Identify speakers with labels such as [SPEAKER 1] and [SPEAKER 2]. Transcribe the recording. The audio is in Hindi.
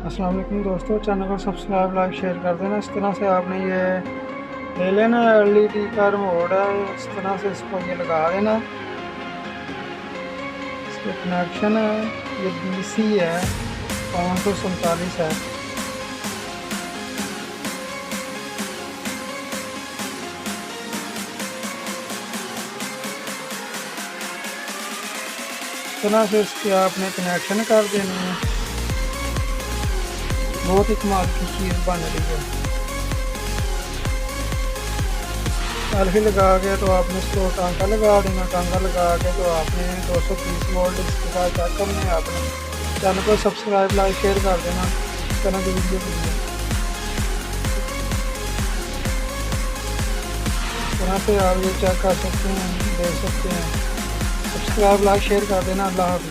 [SPEAKER 1] अस्सलाम वालेकुम दोस्तों, चैनल को सब्सक्राइब लाइक शेयर कर देना। इस तरह से आपने ये ले लेना। एलईडी का रिमोट है, इस तरह से इसको ये लगा देना। इसका कनेक्शन है, ये डीसी है, 547 है। इस तरह से इसके आपने कनेक्शन कर देनी है। बहुत ही कमाल की चीज़ बन रही है। सेल्फी लगा के तो आपने इसको टांका लगा देना। टांका लगा के तो आपने 230 वोल्ट इसके साथ चेक करने हैं। आपने चैनल को सब्सक्राइब लाइक शेयर कर देना। इस तरह की वीडियो के लिए इस तरह से आप ये चेक कर सकते हैं, देख सकते हैं। सब्सक्राइब लाइक शेयर कर देना। अल्लाह हाफ़िज़।